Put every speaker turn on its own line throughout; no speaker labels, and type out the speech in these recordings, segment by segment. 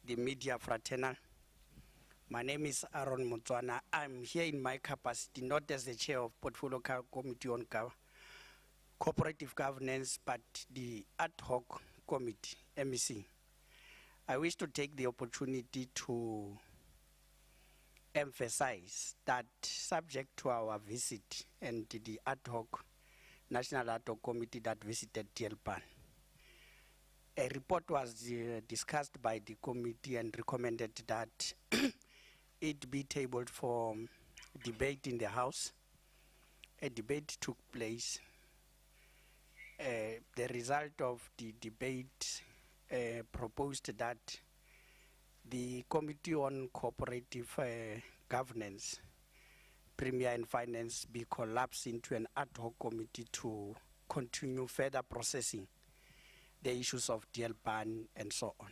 the media fraternal. My name is Aaron Motswana. I'm here in my capacity, not as the chair of Portfolio Committee on Cooperative Governance, but the ad hoc committee, MEC. I wish to take the opportunity to emphasize that subject to our visit and the ad hoc, National Ad hoc Committee that visited Dielpan, a report was discussed by the committee and recommended that it be tabled for debate in the House. A debate took place. The result of the debate proposed that the Committee on Cooperative Governance, Premier and Finance be collapsed into an ad hoc committee to continue further processing the issues of Dielpan and so on.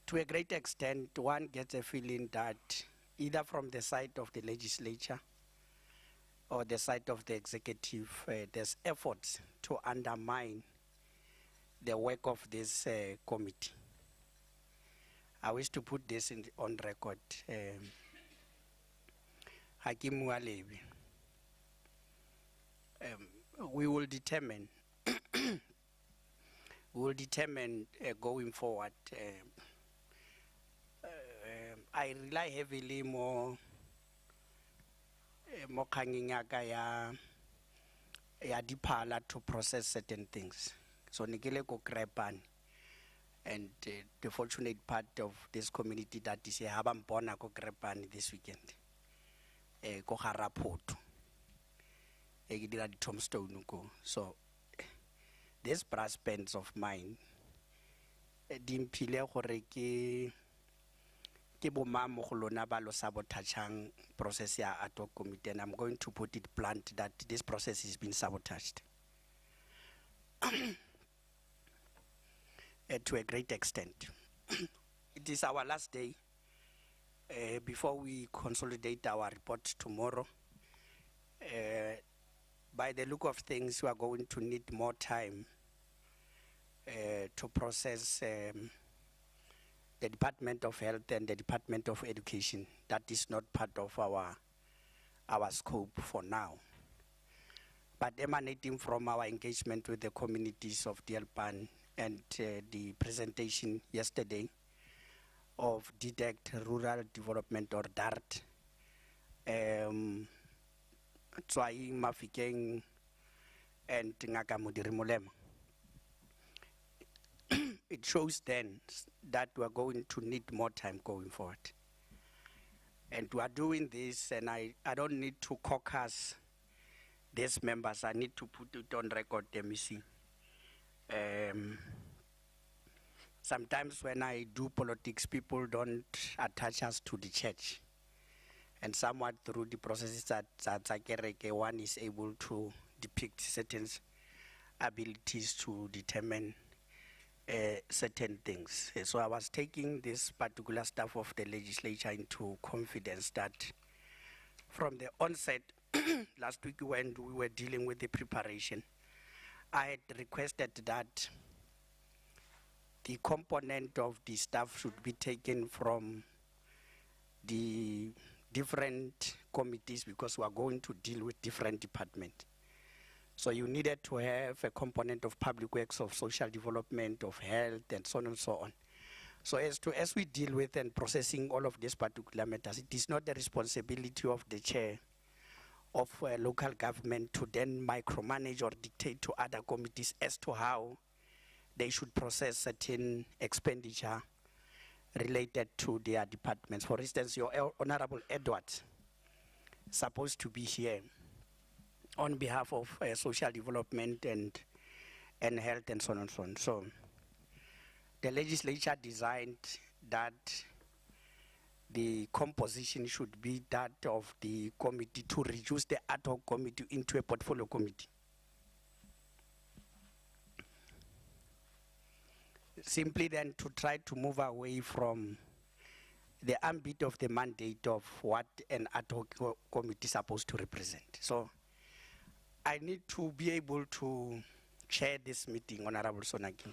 To a great extent, one gets a feeling that either from the side of the legislature or the side of the executive, there's efforts to undermine the work of this committee. I wish to put this on record. Hakim Walevi. We will determine going forward. I rely heavily more kangingaka ya diphala to process certain things. So nikele ko krepan, and the fortunate part of this community that is here habampona ko krepan this weekend. Ko harapoto. Egidira di tombstone ko. So this brass pens of mine dimpile gore ke bomamo go lona ba lo sabotaging process ya ad hoc committee, and I'm going to put it blunt that this process has been sabotaged to a great extent. It is our last day before we consolidate our report tomorrow. By the look of things, we are going to need more time to process the Department of Health and the Department of Education. That is not part of our scope for now. But emanating from our engagement with the communities of Dielpan and the presentation yesterday of DDECT, Rural Development or DART, Tswai Mafikeng and Ngaka Modiri Molema, it shows then that we are going to need more time going forward. And we are doing this, and I don't need to caucus these members. I need to put it on record, MEC. Sometimes when I do politics, people don't attach us to the church. And somewhat through the processes that one is able to depict certain abilities to determine certain things. So I was taking this particular staff of the legislature into confidence that from the onset, last week when we were dealing with the preparation, I had requested that the component of the staff should be taken from the different committees because we are going to deal with different departments. So you needed to have a component of public works, of social development, of health, and so on and so on. So as we deal with and processing all of these particular matters, it is not the responsibility of the chair of local government to then micromanage or dictate to other committees as to how they should process certain expenditure related to their departments. For instance, your Honorable Edward supposed to be here on behalf of social development and health and so on and so on. So the legislature designed that the composition should be that of the committee to reduce the ad hoc committee into a portfolio committee. Simply then to try to move away from the ambit of the mandate of what an ad hoc committee is supposed to represent. So I need to be able to chair this meeting, Honorable Sonaki,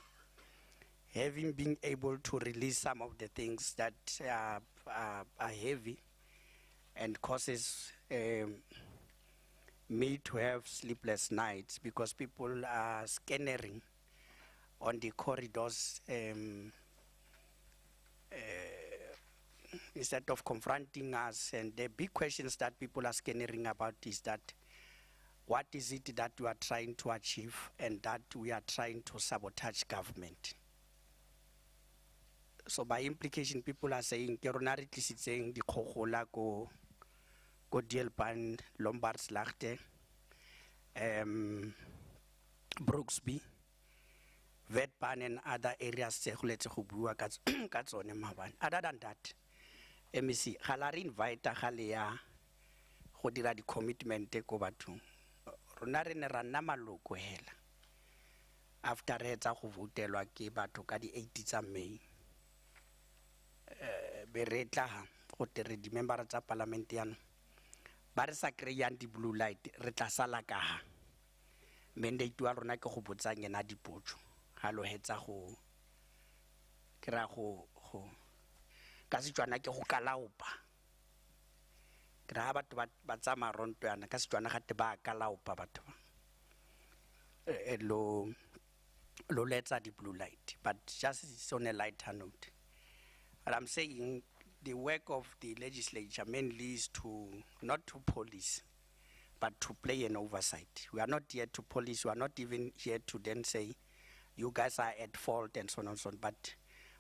having been able to release some of the things that are heavy and causes me to have sleepless nights because people are scannering on the corridors instead of confronting us. And the big questions that people are scannering about is that what is it that we are trying to achieve and that we are trying to sabotage government. So by implication, people are saying, Keronari saying the Kohola go Dielpan, Lombards Lachte, Brooksby, Vetpan and other areas. Other than that, MEC, Halari invite Halia Hodira the commitment take over to Runari Ranama Loko Hela. After Reta Hovutelwa Kiba to Kadi 80 May. Bereta, Hotel, the member of the parliamentarian. Barisa creyan di blue light, Reta Salakaha. Mende to Aronaka Hobutang and Adipocho. Halo Hetza ho Kiraho ho Kasichuanake Hokalaupa. Grabat Batsama Ronto and Kasichuana had the bar Kalaupa Batwa. Low let's the blue light, but just it's on a lighter note. And I'm saying the work of the legislature mainly is to, not to police, but to play an oversight. We are not here to police, we are not even here to then say, you guys are at fault and so on and so on, but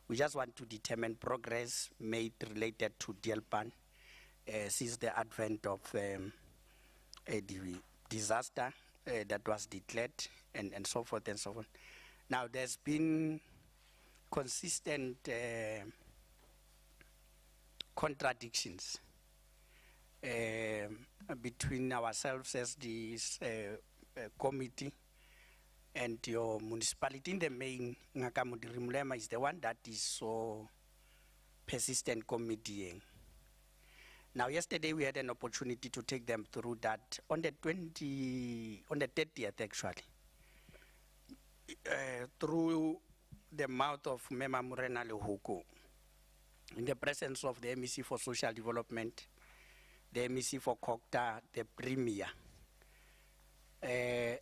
we just want to determine progress made related to DLPAN since the advent of the disaster that was declared and so forth and so on. Now there's been consistent contradictions between ourselves as this committee and your municipality. In the main, Ngakamudi Rimulema is the one that is so persistent committeeing. Now, yesterday we had an opportunity to take them through that on the 30th actually, through the mouth of Mema Murena Lehuko, in the presence of the MEC for Social Development, the MEC for COCTA, the Premier.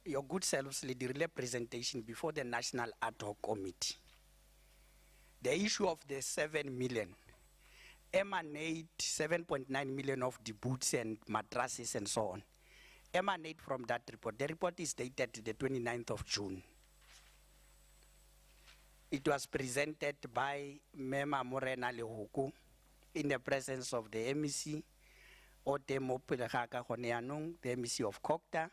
Your good selves lead the representation before the National Ad Hoc Committee. The issue of the 7 million emanate 7.9 million of the boots and mattresses and so on emanate from that report. The report is dated the 29th of June. It was presented by Mema Morena Lehuku in the presence of the MEC, Ote Mopelehaka Honeanung, the MEC of COCTA,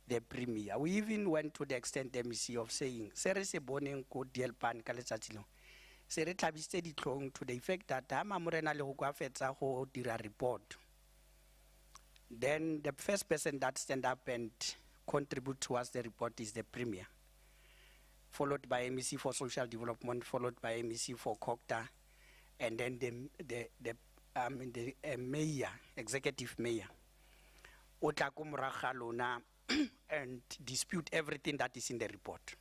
the Premier. We even went to the extent the MEC of saying, Serese Boning ko Dielpan Kalesatilo. Sere Tabiste di Klong to the effect that Ama Morena Lehuku Afetsa ho dira report. Then the first person that stand up and contribute towards the report is the Premier, followed by MEC for Social Development, followed by MEC for COCTA, and then the mayor, executive mayor, Otakumra Khalona, and dispute everything that is in the report.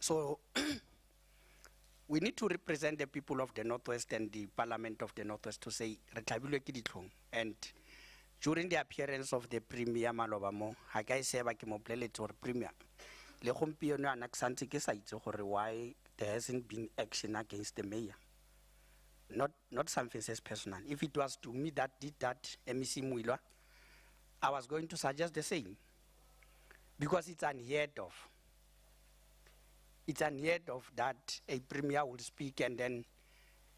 So we need to represent the people of the Northwest and the Parliament of the Northwest to say, and during the appearance of the Premier Malobamo, Hagai Seba Kimoplele or Premier, why there hasn't been action against the mayor. Not something says personal. If it was to me that did that, MEC Muilwa, I was going to suggest the same. Because it's unheard of. It's unheard of that a premier will speak and then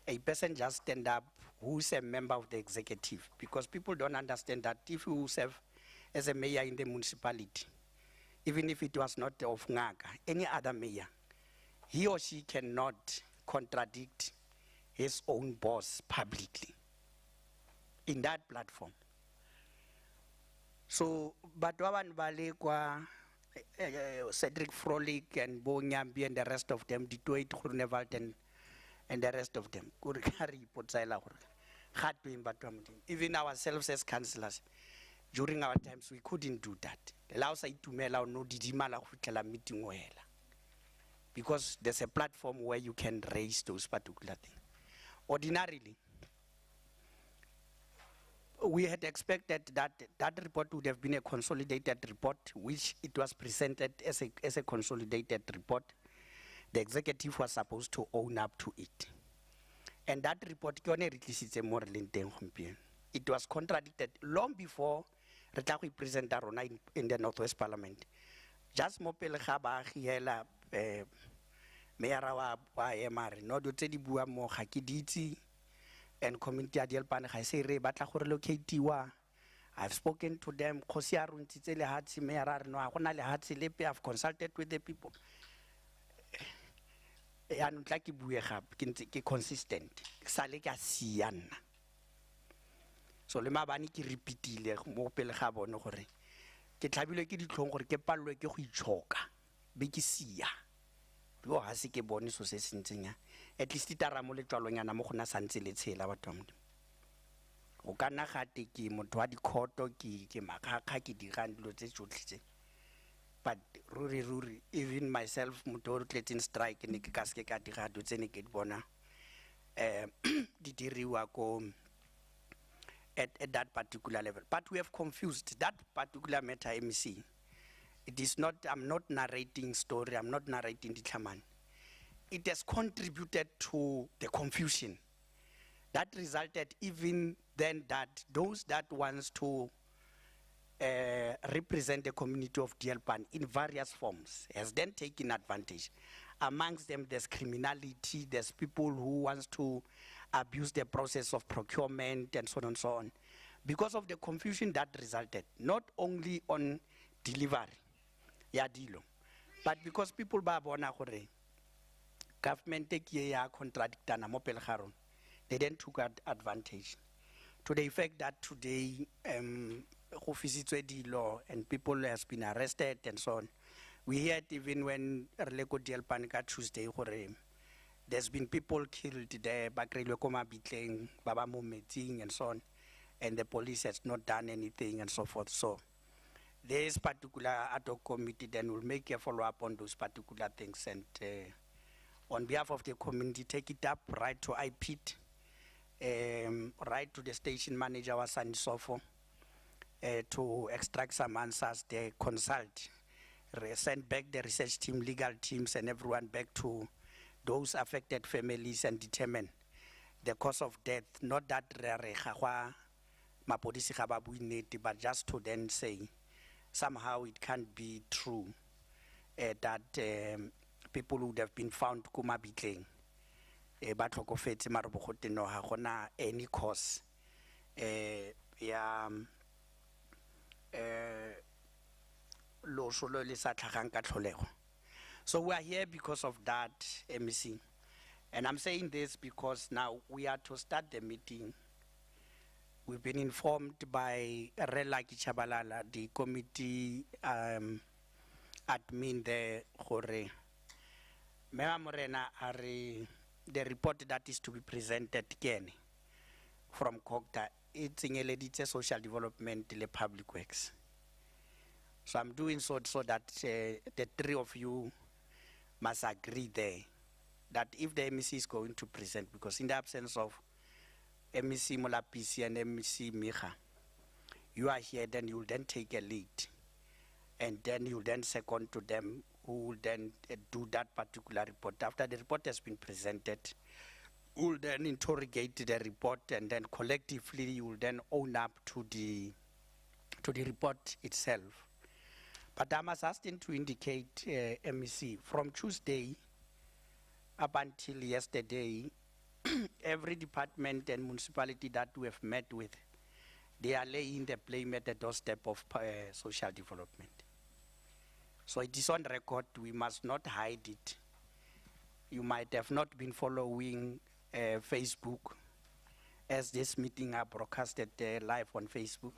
a person just stand up who's a member of the executive. Because people don't understand that if you serve as a mayor in the municipality, even if it was not of Ngaga, any other mayor, he or she cannot contradict his own boss publicly in that platform. So, but Wawan Valley, Cedric Frolic and Bo Nyambi and the rest of them, Ditoit Hurnevalt and the rest of them, even ourselves as councillors, During our times, we couldn't do that. Allow sa itumela no didimala go fitlhela meeting o hela. Because there's a platform where you can raise those particular things. Ordinarily, we had expected that that report would have been a consolidated report, which it was presented as a consolidated report. The executive was supposed to own up to it. And that report, it was contradicted long before we present in the Northwest Parliament. Just mopele ga baagi hela Mayor wa MR no do tse di bua mo ga ke ditsi and community adelpan ga se re batla go relocate-iwa. I've spoken to them khosi a runtitse le hatsi mayor a re no a gona le hatsi lepe. I've consulted with the people. Ya ntla ke bue gape ke consistent sa le ka siana. So le mabani ke repeatile mo pele ga bone gore ke tlhabilwe ke ditlhong gore ke pallwe ke go itshoka be ke sia. Lo ha se ke bone so se sentsenya at least itara mo letlalonyana mo gona santse le tshela batho mo o ka nna gate ke motho wa dikhoto ke makaka ke dirang dilo tse tsotlhe. But ruri even myself motho o tletseng strike ne ke ka se ka dira dilo tse ne ke di bona di diriwa ko at that particular level. But we have confused that particular matter, MEC. It is not, I'm not narrating story, I'm not narrating the Tlaman. It has contributed to the confusion. That resulted even then that those that wants to represent the community of Dielpan in various forms has then taken advantage. Amongst them, there's criminality, there's people who wants to abuse the process of procurement and so on and so on. Because of the confusion that resulted, not only on delivery, yadilo, but because people ba bona gore government ke ya contradictana mo pele ga rona, they then took advantage to the effect that today go fisitswe dilo and people has been arrested and so on. We heard even when Releko Dielpan ka Tuesday gore there's been people killed there, bakreilwe ko mabitleng, ba ba mo metsing and so on, and the police has not done anything and so forth. So this particular ad hoc committee then will make a follow-up on those particular things, and on behalf of the community, take it up, write to IPIT, write to the station manager wa Sanisofo to extract some answers, they consult, send back the research team, legal teams, and everyone back to those affected families and determine the cause of death. Not that but just to then say somehow it can't be true that people would have been found kumabitleng ba tlhokofetse mare bogote no ha gona any cause ya lo solo le sa tlhagang ka tlholego. So we are here because of that, MEC. And I'm saying this because now we are to start the meeting. We've been informed by Relaki Chabalala, the committee admin there, Hore. Mema Morena are the report that is to be presented again from COGTA. It's in a social development, the public works. So I'm doing so that the three of you must agree there that if the MEC is going to present, because in the absence of MEC Molapisi and MEC Micha, you are here, then you will then take a lead, and then you will then second to them who will then do that particular report. After the report has been presented, we will then interrogate the report, and then collectively you will then own up to the report itself. But I must ask them to indicate, MEC, from Tuesday up until yesterday, every department and municipality that we have met with, they are laying the blame at the doorstep of social development. So it is on record, we must not hide it. You might have not been following Facebook as this meeting are broadcasted live on Facebook.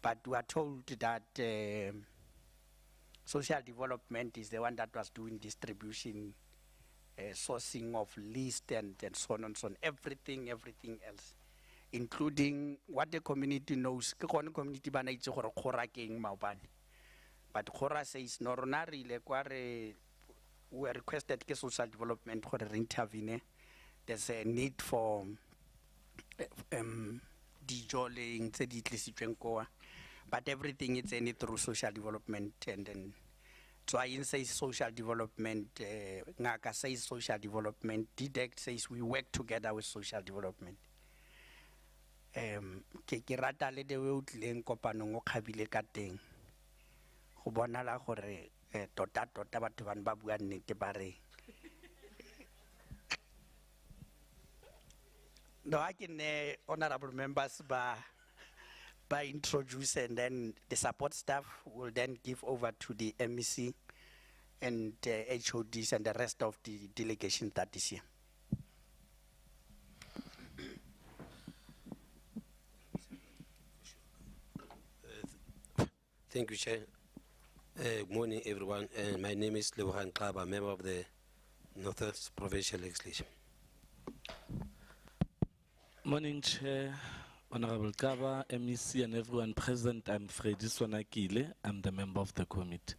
But we are told that social development is the one that was doing distribution, sourcing of list and so on and so on, everything else including what the community knows. Ke gone community ba na itse gore kgora ke eng maopane. But kgora says no rona re ile kwa re we requested ke social development gore re intervene. There's a need for dijo le eng tse di tlisitsweng koa. But everything is in it through social development, and then so I say social development, Ngaka says social development, DDEC says we work together with social development. Ke rata le de we o tleng kopanong o khabile ka teng. Go bonala gore tota batho ban ba bua nnete ba re. No, I can honorable members by introduce, and then the support staff will then give over to the MEC and HODs and the rest of the delegation that is here.
Thank you, Chair. Good morning, everyone. My name is Lebogang Kaba, member of the Northwest Provincial Legislature.
Morning, Chair, Honorable Kaba, MEC, and everyone present. I'm Freddy Sonakile. I'm the member of the committee.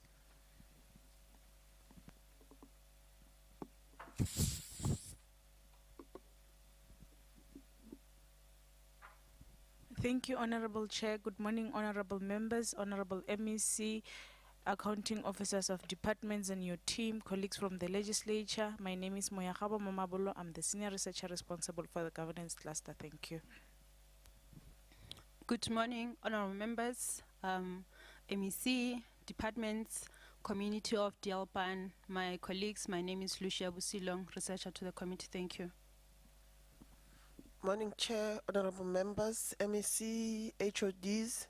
Thank you, Honorable Chair. Good morning, honorable members, honorable MEC, accounting officers of departments and your team, colleagues from the legislature. My name is Moyakabo Mamabolo. I'm the senior researcher responsible for the governance cluster. Thank you.
Good morning, honorable members, MEC, departments, community of Dialpan, my colleagues. My name is Lucia Busilong, researcher to the committee. Thank you.
Morning, Chair, honorable members, MEC, HODs,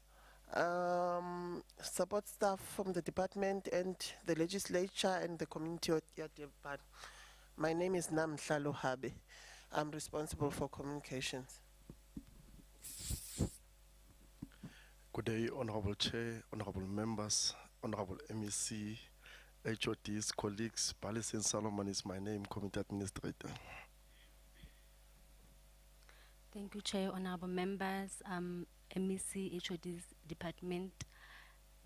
support staff from the department and the legislature and the community of Dialpan. My name is Namhlalo Habe. I'm responsible for communications.
Good day, Honorable Chair, Honorable Members, Honorable MEC, HODs, colleagues. Palestine Solomon is my name, Committee Administrator.
Thank you, Chair, Honorable Members, MEC, HODs, Department,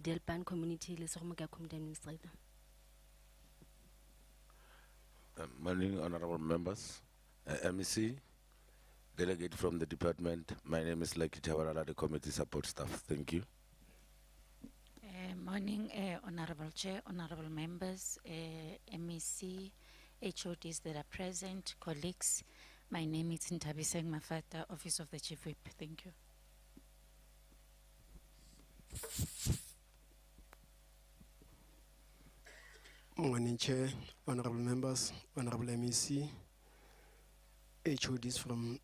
Delpan Community, Lesomoga Committee Administrator.
Morning, Honorable Members, MEC, Delegate from the department. My name is Lucky Chawarala, the committee support staff. Thank you.
Morning, Honorable Chair, Honorable Members, MEC, HODs that are present, colleagues. My name is Ntabiseng Mafata, Office of the Chief Whip. Thank you.
Morning, Chair, Honorable Members, Honorable MEC, HODs from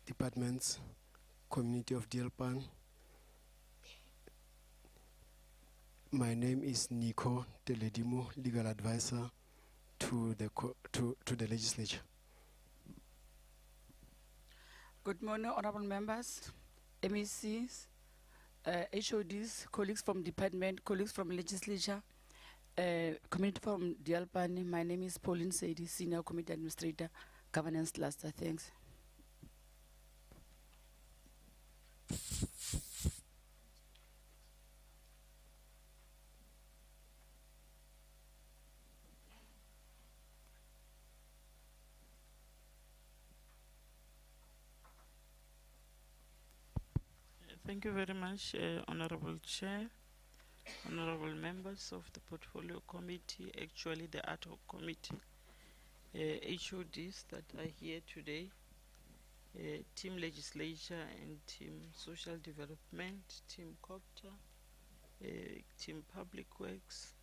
departments, community of Dialpan. My name is Nico Teledimo, legal advisor to the legislature.
Good morning, honorable members, MECs, HODs, colleagues from department, colleagues from legislature, community from Dialpan. My name is Pauline Seidi, senior committee administrator, governance cluster. Thanks.
Thank you very much, Honorable Chair, honorable members of the Portfolio Committee, actually the Ad Hoc Committee, HODs that are here today, Team Legislature and Team Social Development, Team Copter, Team Public Works,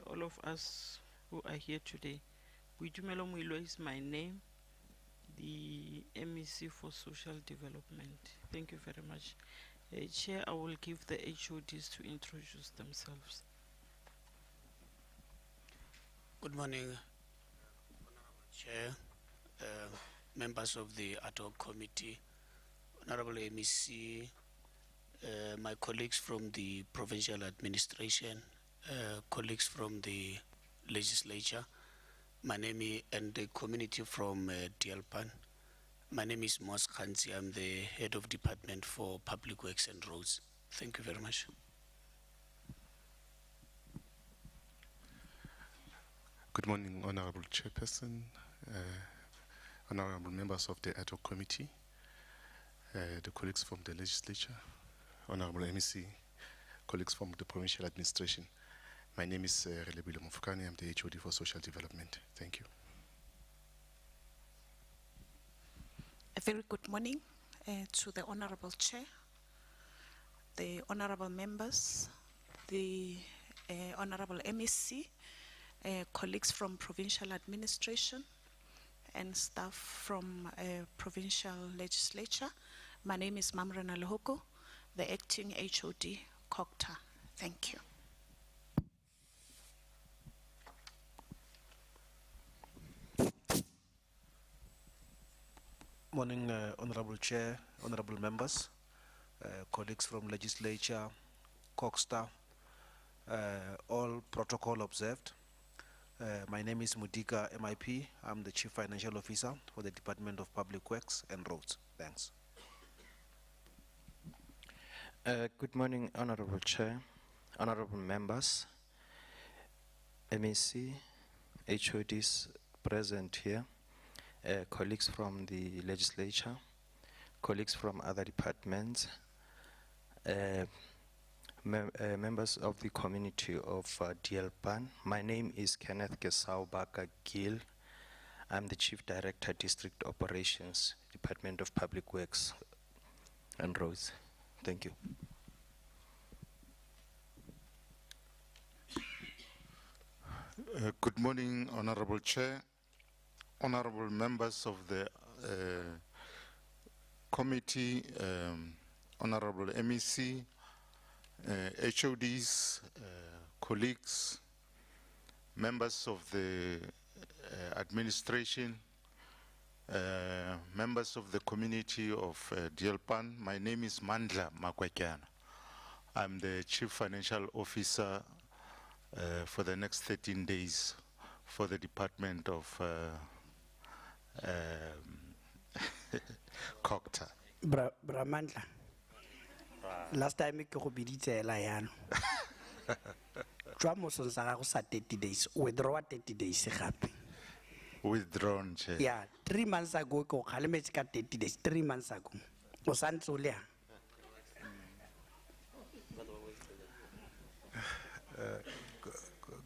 all of us who are here today. Buitumelo Mwilo is my name, the MEC for Social Development. Thank you very much. Chair, I will give the HODs to introduce themselves.
Good morning, Honorable Chair, members of the Ad Hoc Committee, Honorable MEC, my colleagues from the Provincial Administration, colleagues from the Legislature, my name is, and the community from Dialpan.
My name is Mos Khanzi. I'm the head of department for public works and roads. Thank you very much.
Good morning, Honorable Chairperson, honorable members of the ad hoc committee, the colleagues from the legislature, honorable MEC, colleagues from the provincial administration. My name is Relebile Mofokane. I'm the HOD for social development. Thank you.
A very good morning to the Honorable Chair, the Honorable members, the Honorable MEC, colleagues from Provincial Administration, and staff from Provincial Legislature. My name is Mamrena Lehoko, the Acting HOD, COCTA. Thank you.
Morning, Honorable Chair, Honorable members, colleagues from Legislature, COCTA, all protocol observed. My name is Mudika MIP. I'm the Chief Financial Officer for the Department of Public Works and Roads. Thanks.
Good morning, Honorable Chair, Honorable members, MEC, HODs present here, colleagues from the legislature, colleagues from other departments, members of the community of DLPAN. My name is Kenneth Kesau Baka Gil. I'm the Chief Director, District Operations, Department of Public Works and Roads. Thank you.
Good morning, Honorable Chair, honorable members of the committee, honorable MEC, HODs, colleagues, members of the administration, members of the community of DLPAN. My name is Mandla Makwekyana. I'm the Chief Financial Officer for the next 13 days for the Department of COCTA.
Bramandla. Last time ke go biditse la yana. Tswa mosong sa gago sa 30 days, withdraw 30 days gape.
Withdrawn, Chair.
Yeah, 3 months ago ko khalemetse ka 30 days, 3 months ago. O santse o le ha.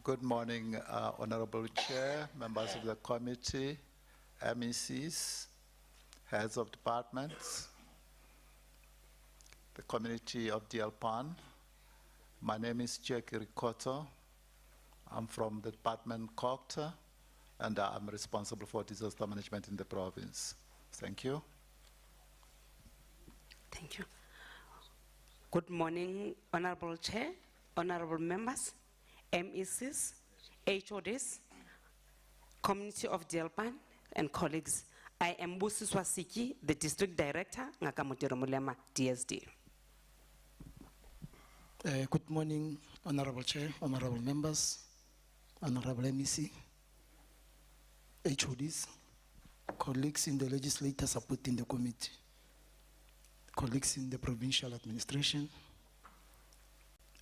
Good morning, Honorable Chair, members of the committee, MECs, heads of departments, the community of DLPAN. My name is Jackie Rikoto. I'm from the department COCTA, and I'm responsible for disaster management in the province. Thank you.
Thank you. Good morning, Honorable Chair, honorable members, MECs, HODs, community of DLPAN, and colleagues. I am Busi Swasiki, the District Director, Ngakamotero Mulema, DSD.
Good morning, Honorable Chair, honorable members, honorable MEC, HODs, colleagues in the legislature supporting the committee, colleagues in the provincial administration,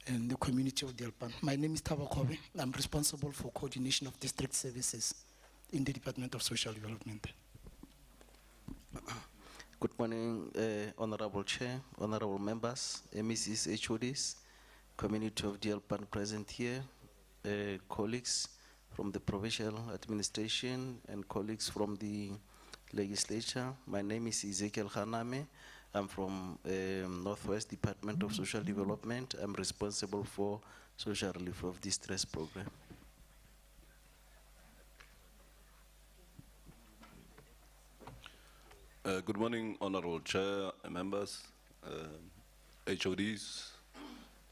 and the community of DLPAN. My name is Taba Kobe. I'm responsible for coordination of district services in the Department of Social Development.
Good morning, Honorable Chair, honorable members, MECs, HODs, community of DLPAN present here, colleagues from the provincial administration and colleagues from the legislature. My name is Ezekiel Haname. I'm from Northwest Department of Social Development. I'm responsible for social relief of distress program.
Good morning, Honorable Chair, members, HODs,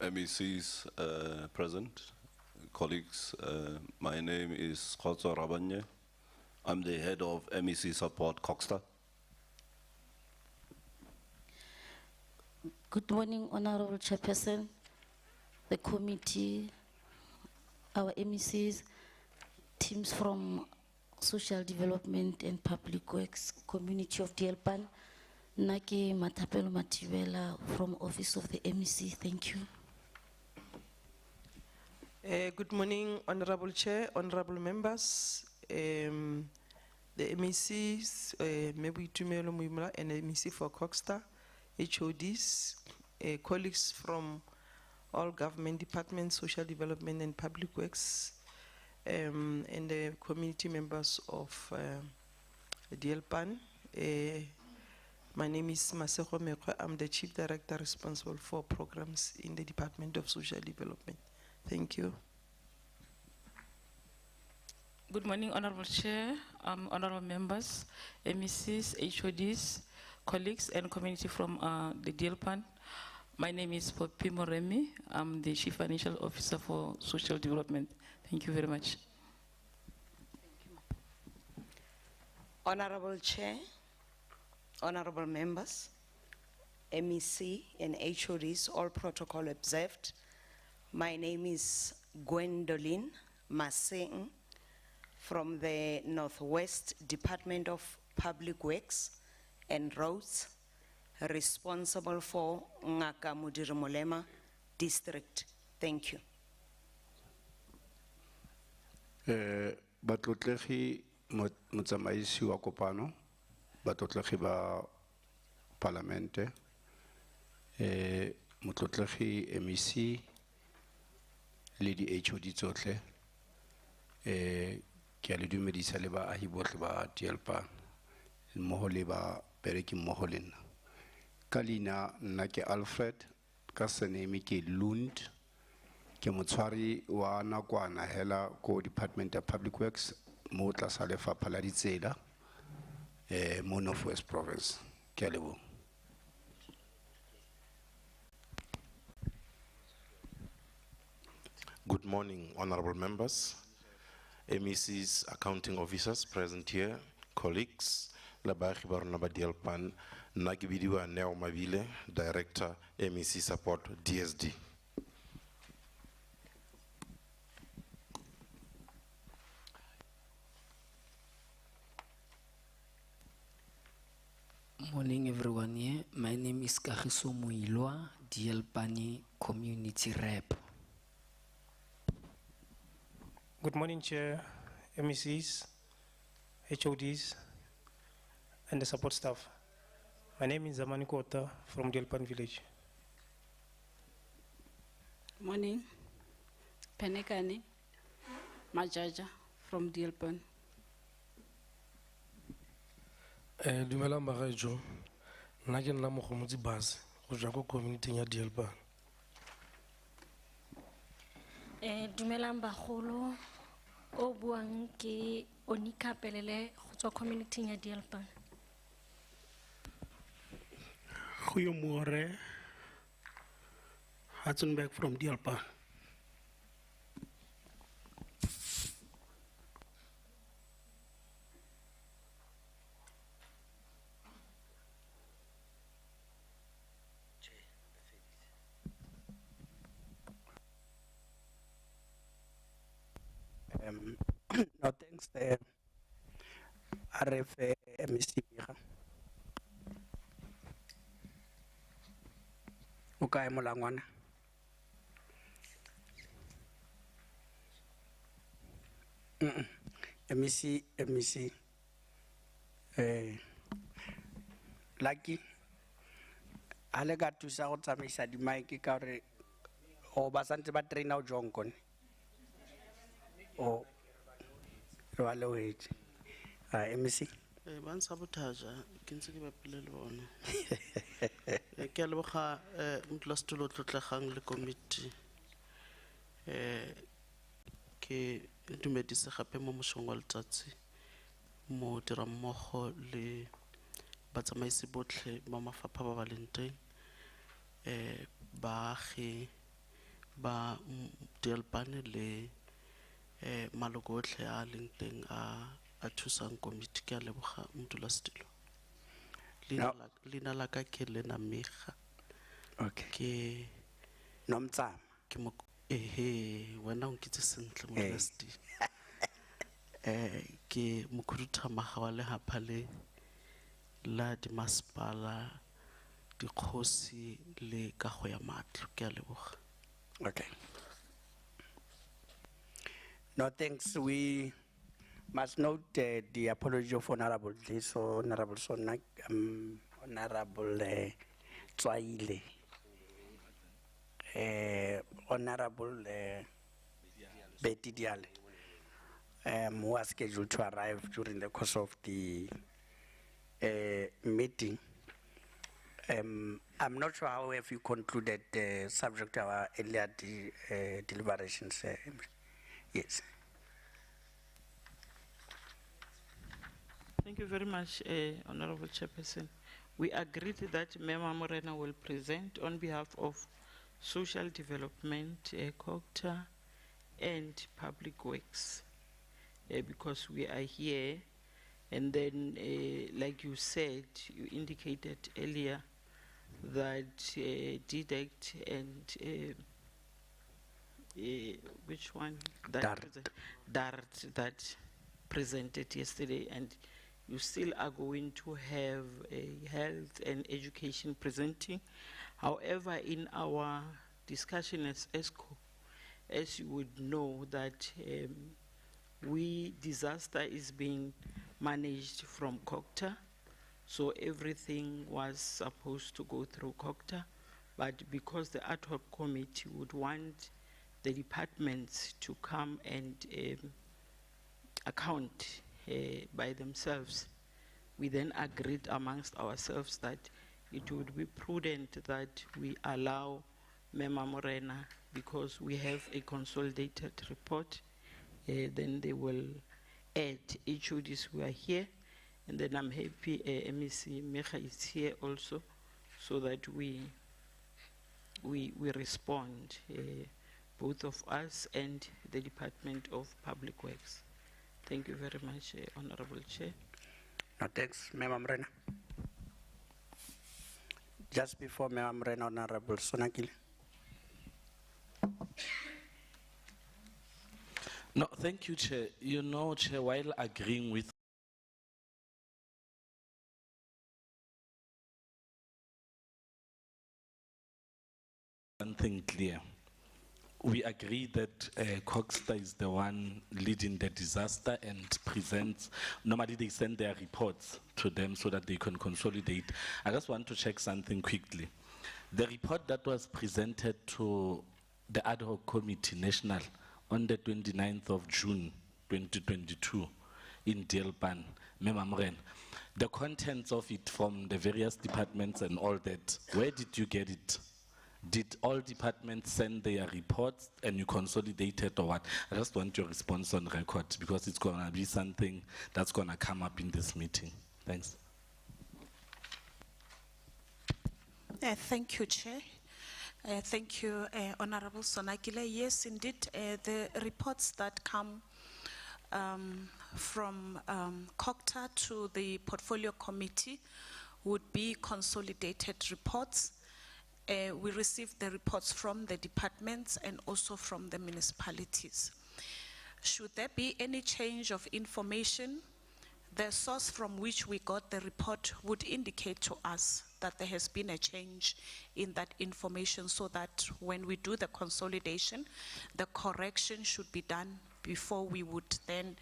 MECs present, colleagues. My name is Khotso Rabanye. I'm the head of MEC support, COCTA.
Good morning, Honorable Chairperson, the committee, our MECs, teams from Social Development and Public Works, Community of Dielpan. Naki Matapelo Matibela from Office of the MEC. Thank you.
Good morning, Honorable Chair, honorable members. The MECs, maybe Tumelo Muimla and MEC for Coxstar, HODs, colleagues from all government departments, social development and public works, and the community members of Dielpan. My name is Masego Mekwe. I'm the Chief Director responsible for programs in the Department of Social Development. Thank you.
Good morning, Honorable Chair, honorable members, MECs, HODs, colleagues, and community from the Dielpan. My name is Poppy Moremi. I'm the Chief Financial Officer for Social Development. Thank you very much.
Honorable Chair, honorable members, MEC and HODs, all protocol observed. My name is Gwendolyn Maseng from the Northwest Department of Public Works and Roads, responsible for Ngaka Mudiri Molema District. Thank you.
Batlotlegi motsamaisi wa kopano, batlotlegi ba parlamente, motlotlegi MEC le di HOD tsotlhe, ke a le dumedisa le baahi botlhe ba Dielpan mmoho le ba bereki mmoho le nna. Ka leina nna ke Alfred, ka surname ke Lund, ke motshwari wa nakwana hela ko Department of Public Works mo tlasa lefapha la ditsela mo North West Province. Ke a leboha.
Good morning, honorable members, MECs, accounting officers present here, colleagues, Labahi Barnaba Dielpan, Nagibidiwa Neo Mavile, Director, MEC Support, DSD.
Morning everyone here. My name is Kagiso Muilwa, Dielpani Community Rep.
Good morning, Chair, MECs, HODs, and the support staff. My name is Zamani Kota from Dielpan Village.
Morning. Penekani Majaja from Dielpan.
Dumelang bagaetsho, nna ke nna mogomotsi base go tswa ko community ya Dielpan.
Dumelang bagolo, o buang ke Onika Pelele go tswa community ya Dielpan.
Huyo More Hudson from Dielpan.
No thanks, RF MEC. Okay, Molangwana. MEC. Lucky. Alega tu sa go tsamaisa di mic ka re o ba santse ba train out jonkon. O Rwalo wait. MEC.
Ban sabotage ke ntse ke bapile le bona. Ke a leboga motlasetulo tlotlegang le committee. Ke dumedise gape mo mosong wa letsatsi mo dirammogo le batsamaisi botlhe ba mafapha ba ba leng teng. Baagi ba Dielpan le maloko otlhe a leng teng a thusang committee. Ke a leboga motlasetulo. Leina la ka ke Lena Miga.
Okay.
Ke
Nomtsama.
Ke mo wena o nkitse sentle motlasetulo.
ke mokhuduthamaga wa lehapa le la dimasepala dikgosi le kago ya matlo. Ke a leboga.
Okay. No, thanks. We must note the apology of Honorable Liso, Honorable Sonak, Honorable Twaile, Honorable Betty Diale, who was scheduled to arrive during the course of the meeting. I'm not sure how have you concluded the subject to our earlier deliberations. Yes.
Thank you very much, Honorable Chairperson. We agreed that Member Morena will present on behalf of Social Development, COGTA, and Public Works, because we are here. And then, like you said, you indicated earlier that DDECT and which one? DART that presented yesterday, and you still are going to have a health and education presenting. However, in our discussion as ESCO, as you would know that disaster is being managed from COGTA, so everything was supposed to go through COGTA, but because the ad hoc committee would want the departments to come and account by themselves, we then agreed amongst ourselves that it would be prudent that we allow Member Morena, because we have a consolidated report, then they will add HODs who are here, and then I'm happy MEC Mecha is here also, so that we respond, both of us and the Department of Public Works. Thank you very much, Honorable Chair.
No, thanks, Member Morena. Just before Member Morena, Honorable Sonakile.
No, thank you, Chair. You know, Chair, while agreeing with something clear, we agree that COGTA is the one leading the disaster and presents, normally they send their reports to them so that they can consolidate. I just want to check something quickly. The report that was presented to the ad hoc committee national on the 29th of June 2022 in Dielpan, Member Morena, the contents of it from the various departments and all that, where did you get it? Did all departments send their reports and you consolidated or what? I just want your response on record, because it's going to be something that's going to come up in this meeting. Thanks.
Thank you, Chair. Thank you, Honorable Sonakile. Yes, indeed, the reports that come from COGTA to the Portfolio Committee would be consolidated reports. We received the reports from the departments and also from the municipalities. Should there be any change of information, the source from which we got the report would indicate to us that there has been a change in that information, so that when we do the consolidation, the correction should be done before we would then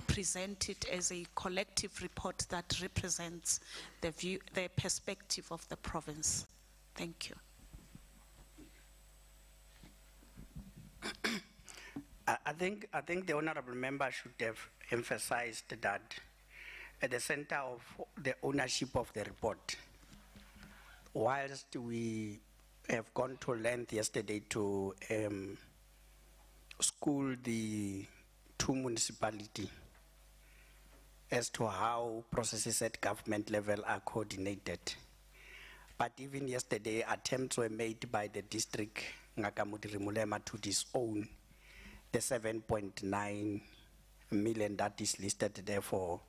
present it as a collective report that represents the view, the perspective of the province. Thank you.
I think the honorable member should have emphasized that at the center of the ownership of the report, whilst we have gone to length yesterday to school the two municipalities as to how processes at government level are coordinated. But even yesterday, attempts were made by the district Ngakamudiri Mulema to disown the 7.9 million that is listed there for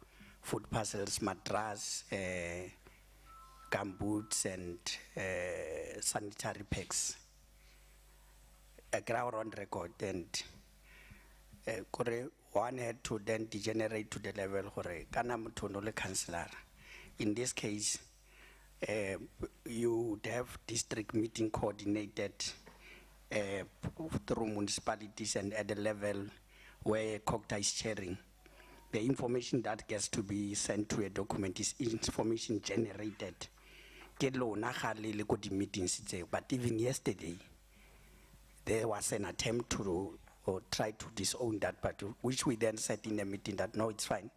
food parcels, matras, gumboots, and sanitary packs. A ground on record, and kore one had to then degenerate to the level gore kana motho no le councillor. In this case, you would have district meeting coordinated through municipalities and at the level where COGTA is chairing. The information that gets to be sent to a document is information generated. Ke lona gale le ko di meetings tseo, but even yesterday, there was an attempt to or try to disown that part, which we then said in a meeting that no, it's fine.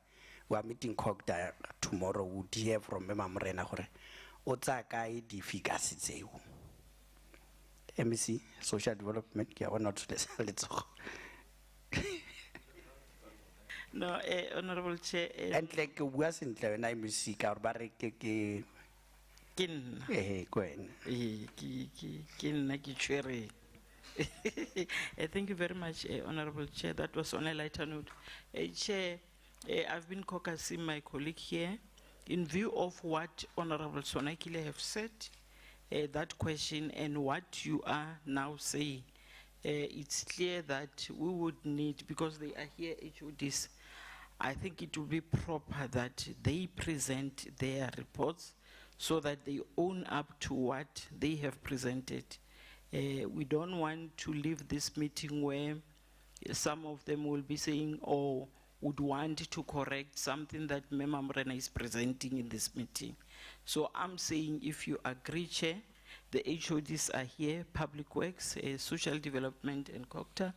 We are meeting COGTA tomorrow. We'll hear from Mema Morena gore o tsa kae di figures tseo. MEC, social development, ke a not let's go.
No, Honorable Chair.
And like we are saying, when I music or bare ke
kin.
Gwen.
Thank you very much, Honorable Chair. That was on a lighter note. Chair, I've been caucusing my colleague here. In view of what Honorable Sonakile have said, that question and what you are now saying, it's clear that we would need, because they are here HODs, I think it would be proper that they present their reports so that they own up to what they have presented. We don't want to leave this meeting where some of them will be saying, or would want to correct something that Mema Morena is presenting in this meeting. So I'm saying, if you agree, Chair, the HODs are here, Public Works, Social Development and COGTA,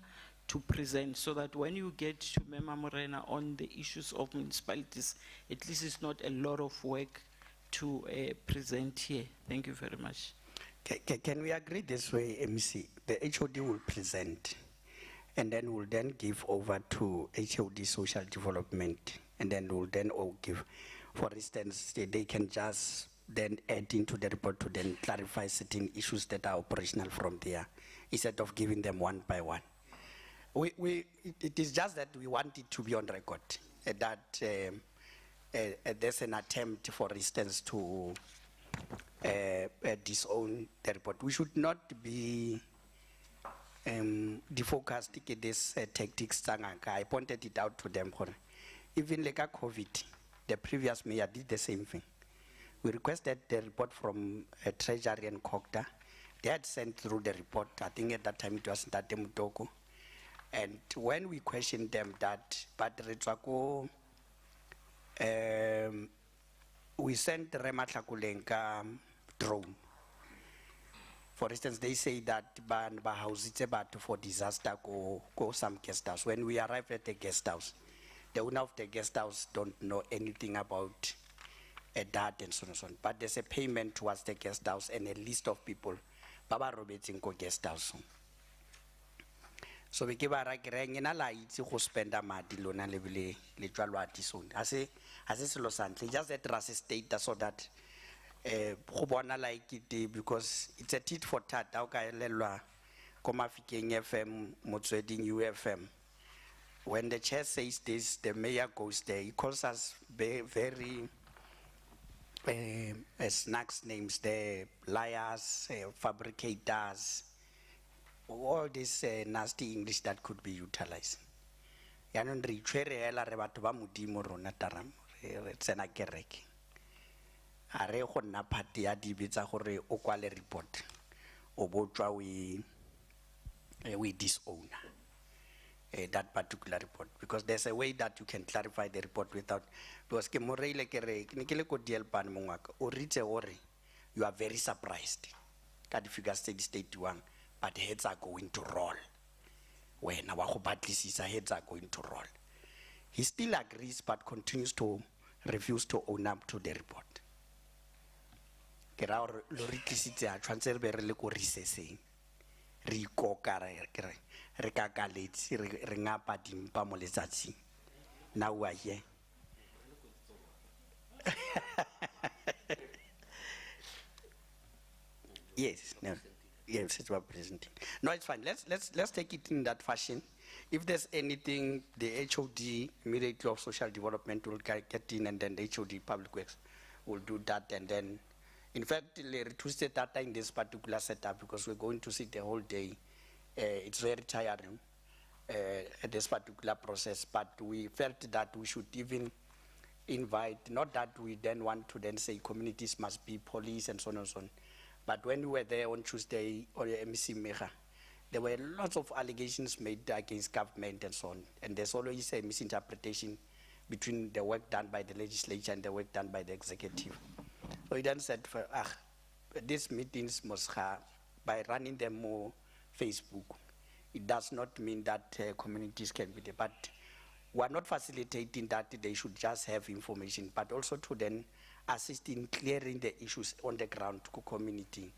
to present, so that when you get to Mema Morena on the issues of municipalities, at least it's not a lot of work to present here. Thank you very much.
Can we agree this way, MC? The HOD will present, and then we'll then give over to HOD Social Development, and then we'll then all give. For instance, they can just then add into the report to then clarify certain issues that are operational from there, instead of giving them one by one. It is just that we want it to be on record, that there's an attempt, for instance, to disown the report. We should not be defocused in this tactics. I pointed it out to them. Even like COVID, the previous mayor did the same thing. We requested the report from Treasury and COGTA. They had sent through the report. I think at that time it was Ntate Mutoko. And when we questioned them that, but we sent Rematlakulenka drone. For instance, they say that ban for disaster go some guest house. When we arrive at the guest house, the owner of the guest house don't know anything about that and so on and so on. But there's a payment towards the guest house and a list of people. Baba Robertson go guest house. So we give a rangina lights who spend a madilona level literally soon. As a solution, just that trust state so that like it because it's a tit for tat. Okay, lelwa Komafiking FM, Motsweding UFM. When the chair says this, the mayor goes there. He calls us very snacks names, the liars, fabricators, all this nasty English that could be utilized. Yanon richere ela rebato ba modimo rona taram tsena kereke. Are go nna party ya dibetsa gore o kwale report. O botswa we disown that particular report, because there's a way that you can clarify the report without, because ke moreile ke re ke le ko DLPAN mongwaka o ritse gore you are very surprised ka di figures tse di statewang, but heads are going to roll. When wa go batlisisa, heads are going to roll. He still agrees but continues to refuse to own up to the report. Ke ra gore lo re tlisitse a tshwantse re be re le ko recessing. Re ikoka re ka kaletsi re ngapa dimpa mo letsatsi. Now we are here. Yes, no. Yes, it's about presenting. No, it's fine. Let's take it in that fashion. If there's anything, the HOD immediately of social development will get in, and then the HOD public works will do that, and then, in fact, we twisted data in this particular setup because we're going to sit the whole day. It's very tiring. at this particular process, but we felt that we should even invite, not that we then want to then say communities must be police and so on and so on, but when we were there on Tuesday or MEC Mega, there were lots of allegations made against government and so on, and there's always a misinterpretation between the work done by the legislature and the work done by the executive. So we then said, these meetings must have, by running them more Facebook, it does not mean that communities can be there, but we are not facilitating that they should just have information, but also to then assist in clearing the issues on the ground to community.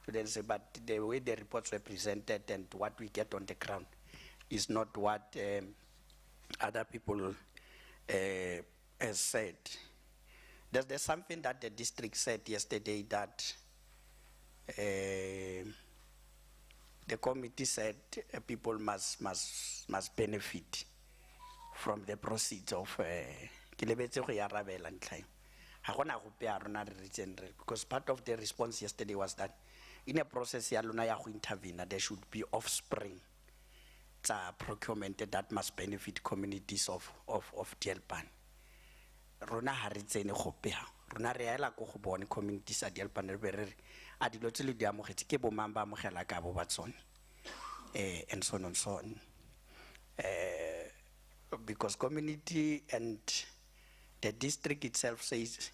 To then say, but the way the reports were presented and what we get on the ground is not what other people has said. There's something that the district said yesterday that the committee said people must benefit from the proceeds of because part of the response yesterday was that in a process intervene, there should be offspring procurement that must benefit communities of Dielpan. Rona haritsene gopeha rona re ela go go bone communities a Dielpan re a dilo tse le di amogetse ke bo mang ba amogela ka bo ba tsone and so on and so on, because community and the district itself says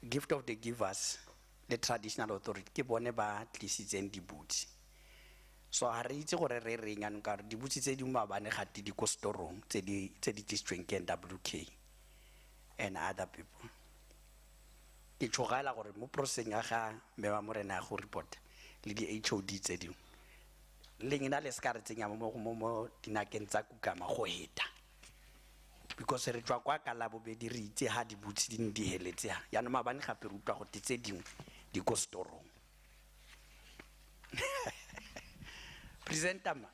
gift of the givers, the traditional authority ke bone ba tlisitseng dibutsi. So ha re itse gore re reng an ka dibutsi tse di mabane gati di ko storong tse di district ke NWPG and other people. Ke tshogela gore mo processing ya ga meba morena go report le di HOD tse di lengina le ska re tsenya mo dinakeng tsa kukama go heta, because re tswa kwa ka la bobedi re itse ha dibutsi di ndi heletse ya no mabane gape rutwa go tse dingwe di ko storong. Presenter ma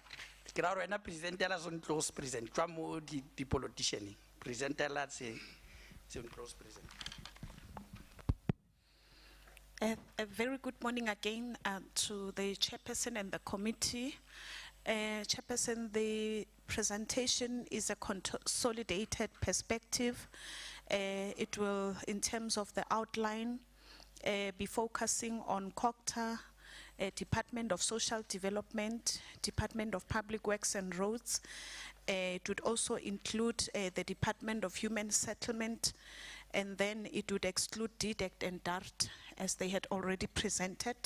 ke ra rena presenter la zone close present tswa mo di politician presenter la se close present.
A very good morning again to the chairperson and the committee. Chairperson, the presentation is a consolidated perspective. It will, in terms of the outline, be focusing on COCTA, Department of Social Development, Department of Public Works and Roads. It would also include the Department of Human Settlement, and then it would exclude DDECT and DART as they had already presented.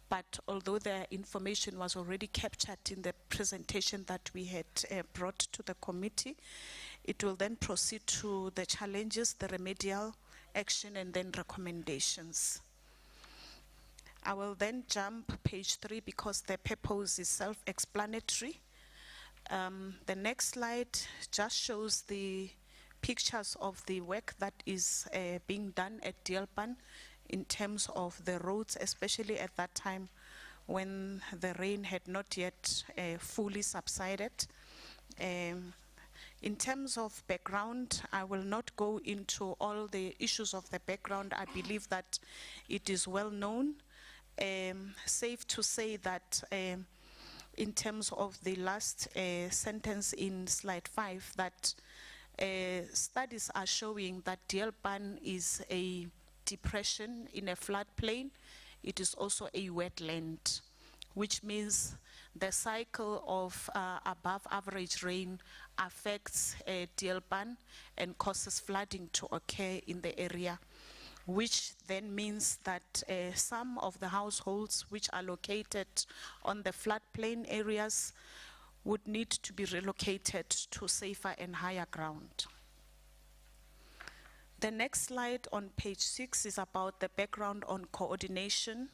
But although the information was already captured in the presentation that we had brought to the committee, it will then proceed to the challenges, the remedial action, and then recommendations. I will then jump page 3 because the purpose is self-explanatory. The next slide just shows the pictures of the work that is being done at Dielpan in terms of the roads, especially at that time when the rain had not yet fully subsided. In terms of background, I will not go into all the issues of the background. I believe that it is well known. Safe to say that in terms of the last sentence in slide 5, that studies are showing that Dielpan is a depression in a floodplain. It is also a wetland, which means the cycle of above average rain affects Dielpan and causes flooding to occur in the area, which then means that some of the households which are located on the floodplain areas would need to be relocated to safer and higher ground. The next slide on page 6 is about the background on coordination.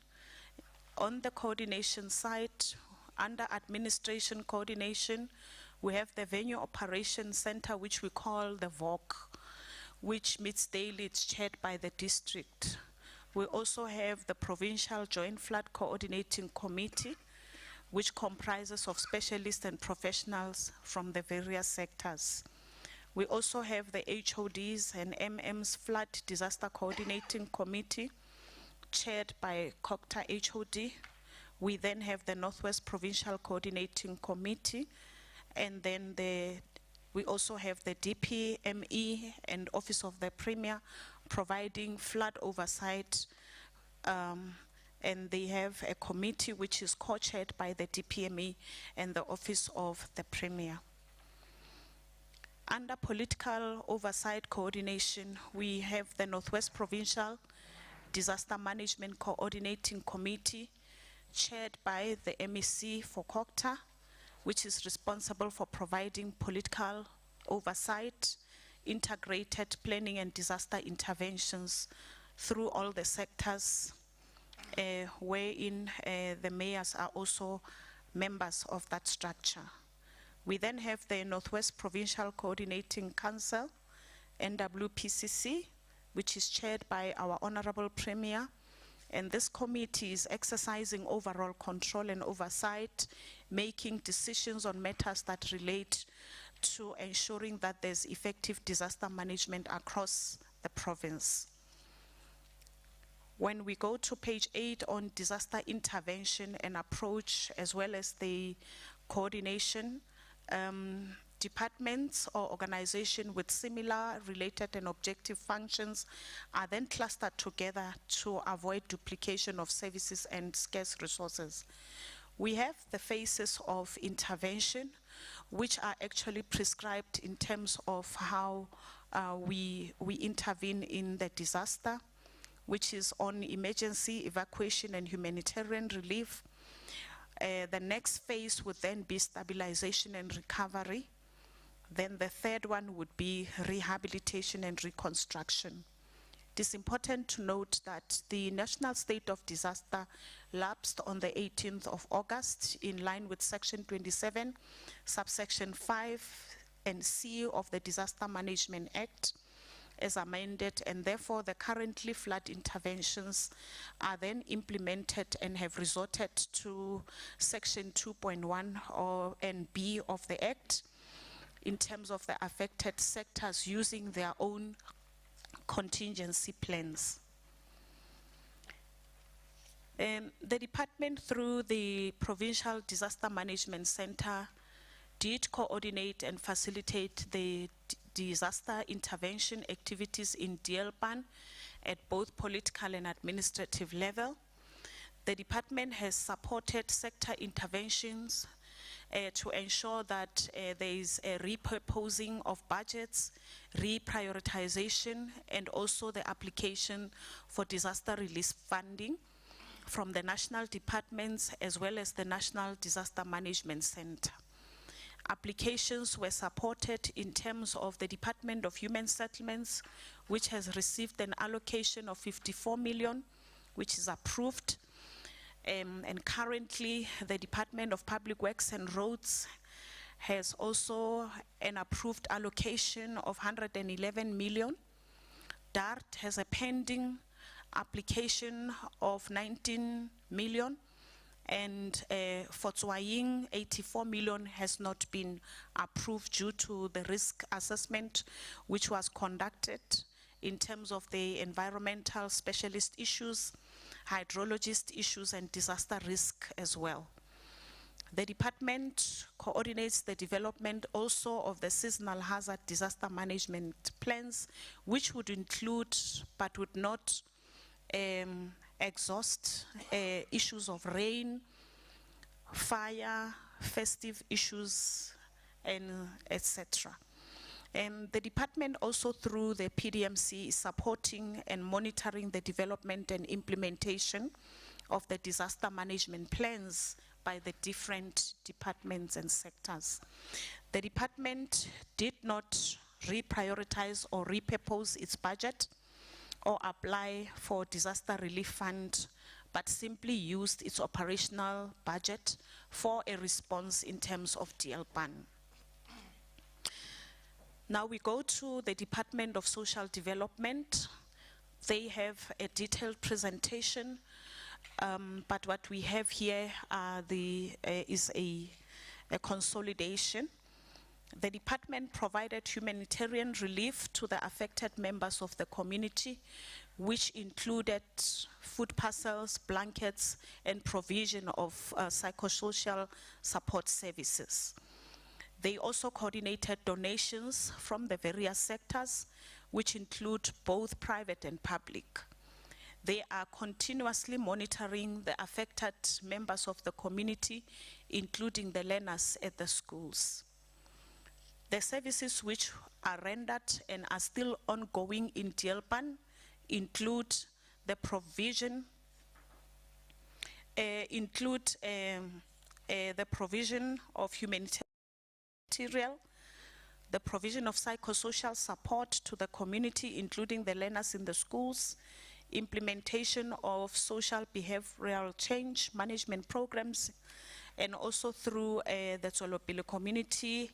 On the coordination side, under administration coordination, we have the Venue Operations Center, which we call the VOC, which meets daily. It's chaired by the district. We also have the Provincial Joint Flood Coordinating Committee, which comprises of specialists and professionals from the various sectors. We also have the HODs and MM's Flood Disaster Coordinating Committee, chaired by COCTA HOD. We then have the Northwest Provincial Coordinating Committee, And then we also have the DPME and Office of the Premier providing flood oversight, and they have a committee which is co-chaired by the DPME and the Office of the Premier. Under political oversight coordination, we have the Northwest Provincial Disaster Management Coordinating Committee, chaired by the MEC for COCTA, which is responsible for providing political oversight, integrated planning and disaster interventions through all the sectors, wherein the mayors are also members of that structure. We then have the Northwest Provincial Coordinating Council, NWPG, which is chaired by our Honorable Premier. And this committee is exercising overall control and oversight, making decisions on matters that relate to ensuring that there's effective disaster management across the province. When we go to page 8 on disaster intervention and approach, as well as the coordination, departments or organizations with similar related and objective functions are then clustered together to avoid duplication of services and scarce resources. We have the phases of intervention, which are actually prescribed in terms of how we intervene in the disaster, which is on emergency evacuation and humanitarian relief. The next phase would then be stabilization and recovery. Then the third one would be rehabilitation and reconstruction. It is important to note that the national state of disaster lapsed on the 18th of August in line with section 27, subsection 5 and C of the Disaster Management Act as amended, and therefore the currently flood interventions are then implemented and have resorted to section 2.1 and B of the Act in terms of the affected sectors using their own contingency plans. The department, through the Provincial Disaster Management Center, did coordinate and facilitate the disaster intervention activities in DLPAN at both political and administrative level. The department has supported sector interventions to ensure that there is a repurposing of budgets, reprioritization, and also the application for disaster relief funding from the national departments as well as the National Disaster Management Center. Applications were supported in terms of the Department of Human Settlements, which has received an allocation of 54 million, which is approved. And currently, the Department of Public Works and Roads has also an approved allocation of 111 million. DART has a pending application of 19 million. And for Tswaying, 84 million has not been approved due to the risk assessment which was conducted in terms of the environmental specialist issues, hydrologist issues, and disaster risk as well. The department coordinates the development also of the seasonal hazard disaster management plans, which would include but would not exhaust issues of rain, fire, festive issues, and etc. The department also, through the PDMC, is supporting and monitoring the development and implementation of the disaster management plans by the different departments and sectors. The department did not reprioritize or repurpose its budget or apply for disaster relief fund, but simply used its operational budget for a response in terms of DLPAN. Now we go to the Department of Social Development. They have a detailed presentation, but what we have here is a consolidation. The department provided humanitarian relief to the affected members of the community, which included food parcels, blankets, and provision of psychosocial support services. They also coordinated donations from the various sectors, which include both private and public. They are continuously monitoring the affected members of the community, including the learners at the schools. The services which are rendered and are still ongoing in Dielpan include the provision of humanitarian material, the provision of psychosocial support to the community, including the learners in the schools, implementation of social behavioral change management programs, and also through the Tsolopele Community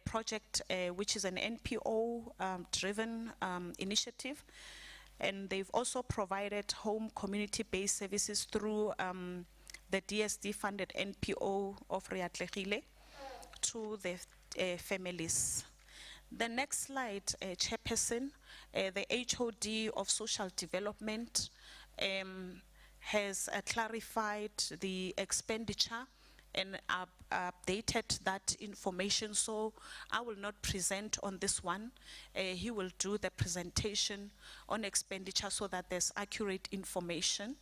project, which is an NPO-driven initiative. And they've also provided home community-based services through the DSD-funded NPO of Riatlegile to the families. The next slide, Chairperson, the HOD of Social Development has clarified the expenditure and updated that information, so I will not present on this one. He will do the presentation on expenditure so that there's accurate information.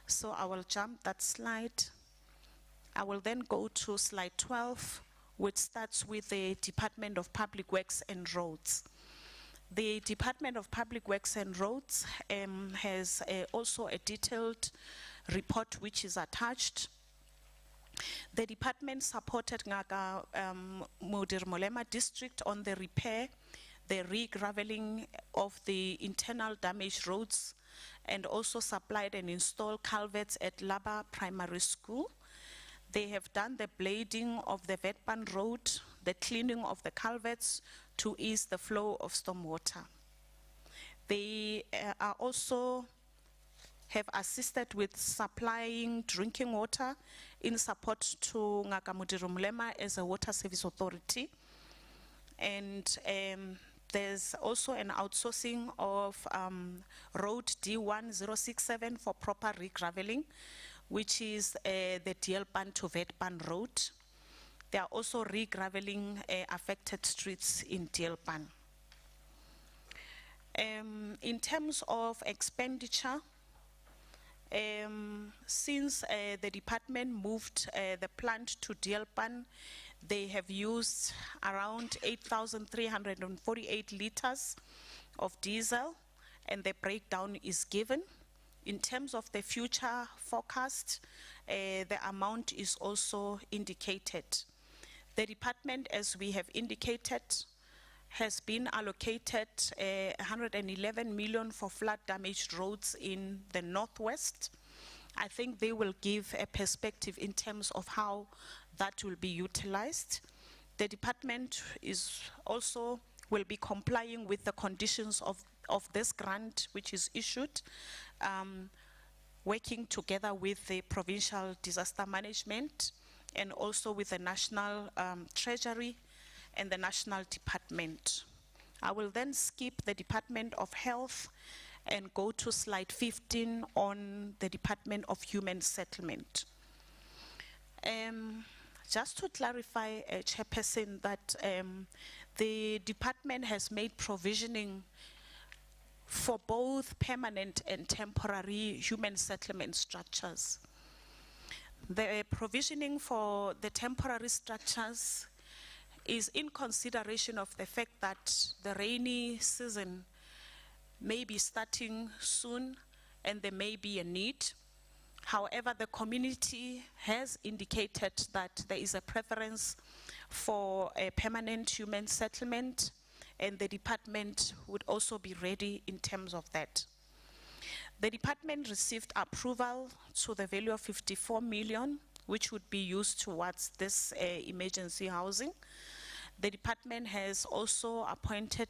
So I will jump that slide. I will then go to slide 12, which starts with the Department of Public Works and Roads. The Department of Public Works and Roads has also a detailed report which is attached. The department supported Ngaka Modir-Molema district on the repair, the re-graveling of the internal damaged roads, and also supplied and installed culverts at Laba Primary School. They have done the blading of the Vetpan Road, the cleaning of the culverts to ease the flow of stormwater. They are also have assisted with supplying drinking water in support to Ngaka Modir-Molema as a water service authority. And there's also an outsourcing of road D1067 for proper re-graveling, which is the Dielpan to Vetpan road. They are also re-graveling affected streets in Dielpan. In terms of expenditure, since the department moved the plant to Dielpan, they have used around 8,348 liters of diesel, and the breakdown is given. In terms of the future forecast, the amount is also indicated. The department, as we have indicated, has been allocated 111 million for flood damaged roads in the Northwest. I think they will give a perspective in terms of how that will be utilized. The department is also will be complying with the conditions of this grant which is issued, working together with the Provincial Disaster Management and also with the National Treasury and the National Department. I will then skip the Department of Health and go to slide 15 on the Department of Human Settlement. Just to clarify, Chairperson, that the department has made provisioning for both permanent and temporary human settlement structures. The provisioning for the temporary structures is in consideration of the fact that the rainy season may be starting soon and there may be a need. However, the community has indicated that there is a preference for a permanent human settlement, and the department would also be ready in terms of that. The department received approval to the value of 54 million, which would be used towards this emergency housing. The department has also appointed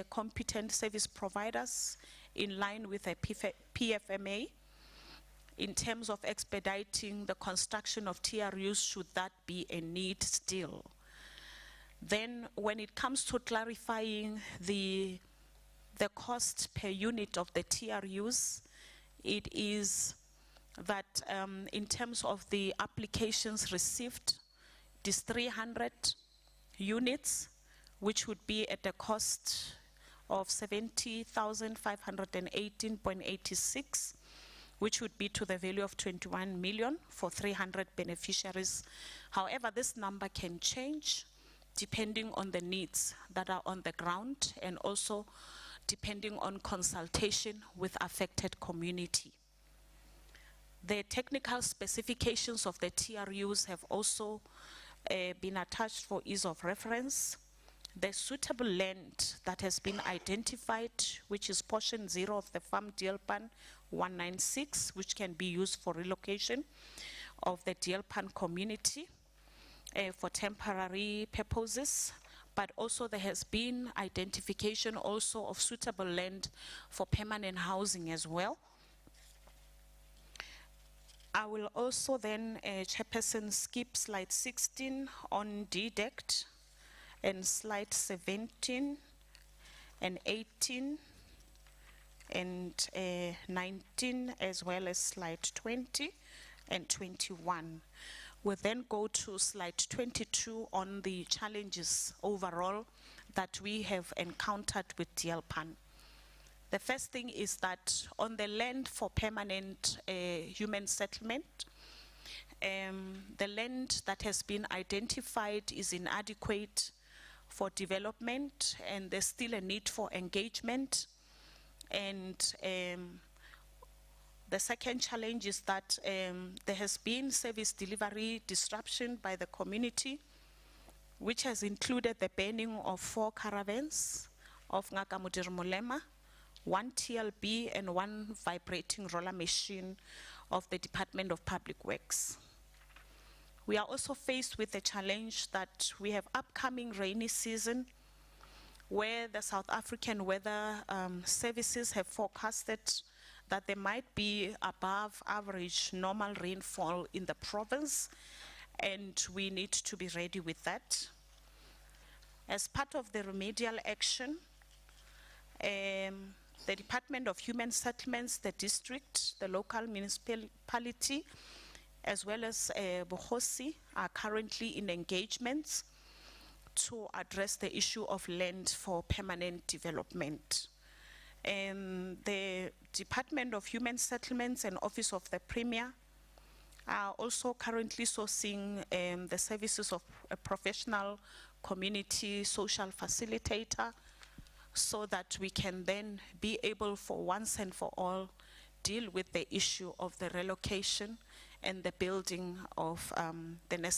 competent service providers in line with a PFMA in terms of expediting the construction of TRUs should that be a need still. Then when it comes to clarifying the cost per unit of the TRUs, it is that in terms of the applications received, it is 300 units, which would be at a cost of 70,518.86, which would be to the value of 21 million for 300 beneficiaries. However, this number can change depending on the needs that are on the ground and also depending on consultation with affected community. The technical specifications of the TRUs have also been attached for ease of reference. The suitable land that has been identified, which is portion 0 of the farm deal plan 196, which can be used for relocation of the deal plan community for temporary purposes, but also there has been identification also of suitable land for permanent housing as well. I will also then, Chairperson, skip slide 16 on DDECT and slide 17 and 18 and 19, as well as slide 20 and 21. We'll then go to slide 22 on the challenges overall that we have encountered with DLPAN. The first thing is that on the land for permanent human settlement, the land that has been identified is inadequate for development, and there's still a need for engagement. And the second challenge is that there has been service delivery disruption by the community, which has included the banning of 4 caravans of Ngaka Modiri Molema, 1 TLB and 1 vibrating roller machine of the Department of Public Works. We are also faced with the challenge that we have upcoming rainy season where the South African weather services have forecasted that there might be above average normal rainfall in the province, and we need to be ready with that. As part of the remedial action, the Department of Human Settlements, the district, the local municipality, as well as Bohosi are currently in engagements to address the issue of land for permanent development. The Department of Human Settlements and Office of the Premier are also currently sourcing the services of a professional community social facilitator, so that we can then be able for once and for all deal with the issue of the relocation and the building of the necessary